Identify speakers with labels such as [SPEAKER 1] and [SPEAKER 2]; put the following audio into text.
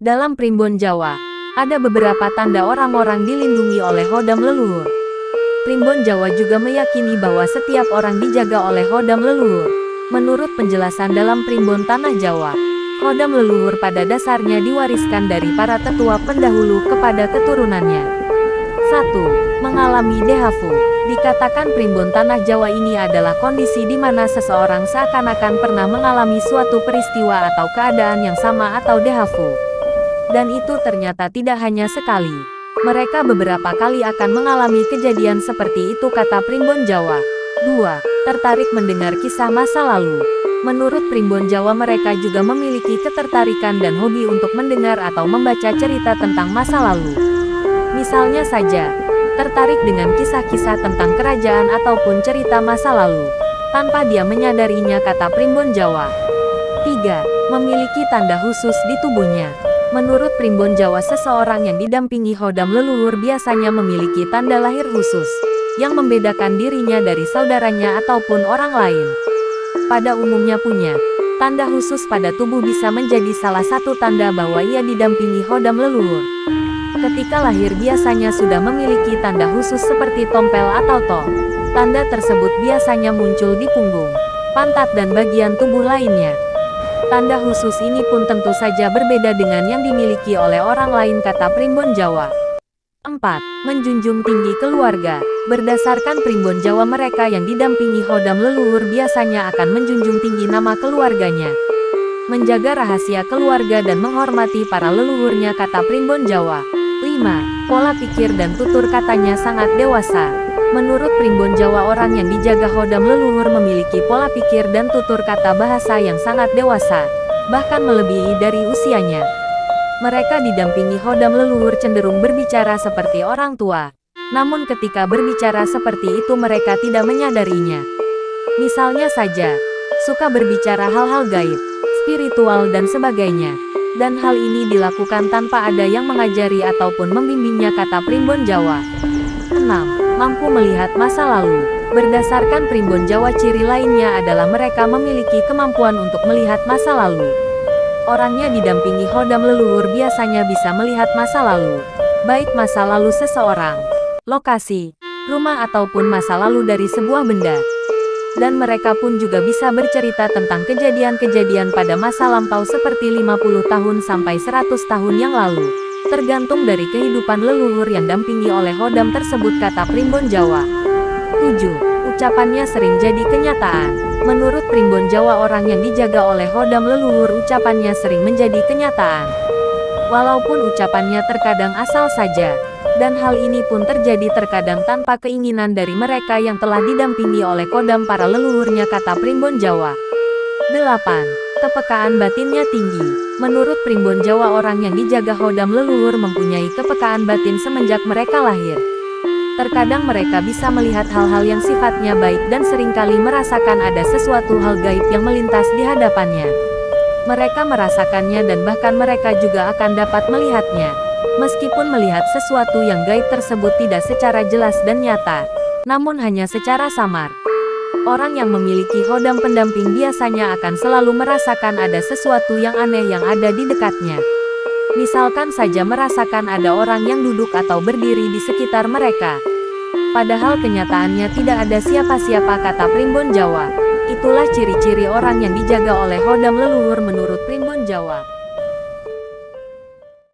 [SPEAKER 1] Dalam Primbon Jawa, ada beberapa tanda orang-orang dilindungi oleh Hodam leluhur. Primbon Jawa juga meyakini bahwa setiap orang dijaga oleh Hodam leluhur. Menurut penjelasan dalam Primbon Tanah Jawa, Hodam leluhur pada dasarnya diwariskan dari para tetua pendahulu kepada keturunannya. 1. Mengalami dehavu. Dikatakan Primbon Tanah Jawa ini adalah kondisi di mana seseorang seakan-akan pernah mengalami suatu peristiwa atau keadaan yang sama atau dehavu. Dan itu ternyata tidak hanya sekali. Mereka beberapa kali akan mengalami kejadian seperti itu, kata Primbon Jawa. 2. Tertarik mendengar kisah masa lalu. Menurut Primbon Jawa, mereka juga memiliki ketertarikan dan hobi untuk mendengar atau membaca cerita tentang masa lalu. Misalnya saja, tertarik dengan kisah-kisah tentang kerajaan ataupun cerita masa lalu, tanpa dia menyadarinya, kata Primbon Jawa. 3. Memiliki tanda khusus di tubuhnya. Menurut Primbon Jawa, seseorang yang didampingi Hodam leluhur biasanya memiliki tanda lahir khusus, yang membedakan dirinya dari saudaranya ataupun orang lain. Pada umumnya punya tanda khusus pada tubuh bisa menjadi salah satu tanda bahwa ia didampingi Hodam leluhur. Ketika lahir biasanya sudah memiliki tanda khusus seperti tompel atau tol. Tanda tersebut biasanya muncul di punggung, pantat dan bagian tubuh lainnya. Tanda khusus ini pun tentu saja berbeda dengan yang dimiliki oleh orang lain, kata Primbon Jawa. 4. Menjunjung tinggi keluarga. Berdasarkan Primbon Jawa, mereka yang didampingi Hodam leluhur biasanya akan menjunjung tinggi nama keluarganya, menjaga rahasia keluarga dan menghormati para leluhurnya, kata Primbon Jawa. 5. Pola pikir dan tutur katanya sangat dewasa. Menurut Primbon Jawa, orang yang dijaga Hodam leluhur memiliki pola pikir dan tutur kata bahasa yang sangat dewasa, bahkan melebihi dari usianya. Mereka didampingi Hodam leluhur cenderung berbicara seperti orang tua. Namun ketika berbicara seperti itu mereka tidak menyadarinya. Misalnya saja, suka berbicara hal-hal gaib, spiritual dan sebagainya. Dan hal ini dilakukan tanpa ada yang mengajari ataupun membimbingnya, kata Primbon Jawa. 6. Mampu melihat masa lalu. Berdasarkan Primbon Jawa, ciri lainnya adalah mereka memiliki kemampuan untuk melihat masa lalu. Orangnya didampingi Hodam leluhur biasanya bisa melihat masa lalu, baik masa lalu seseorang, lokasi, rumah ataupun masa lalu dari sebuah benda. Dan mereka pun juga bisa bercerita tentang kejadian-kejadian pada masa lampau seperti 50 tahun sampai 100 tahun yang lalu, tergantung dari kehidupan leluhur yang dampingi oleh Hodam tersebut, kata Primbon Jawa. 7. Ucapannya sering jadi kenyataan. Menurut Primbon Jawa, orang yang dijaga oleh Hodam leluhur ucapannya sering menjadi kenyataan. Walaupun ucapannya terkadang asal saja, dan hal ini pun terjadi terkadang tanpa keinginan dari mereka yang telah didampingi oleh Hodam para leluhurnya, kata Primbon Jawa. 8. Kepekaan batinnya tinggi. Menurut Primbon Jawa, orang yang dijaga Hodam leluhur mempunyai kepekaan batin semenjak mereka lahir. Terkadang mereka bisa melihat hal-hal yang sifatnya baik dan seringkali merasakan ada sesuatu hal gaib yang melintas di hadapannya. Mereka merasakannya dan bahkan mereka juga akan dapat melihatnya. Meskipun melihat sesuatu yang gaib tersebut tidak secara jelas dan nyata, namun hanya secara samar. Orang yang memiliki Hodam pendamping biasanya akan selalu merasakan ada sesuatu yang aneh yang ada di dekatnya. Misalkan saja merasakan ada orang yang duduk atau berdiri di sekitar mereka. Padahal kenyataannya tidak ada siapa-siapa, kata Primbon Jawa. Itulah ciri-ciri orang yang dijaga oleh Hodam leluhur menurut Primbon Jawa.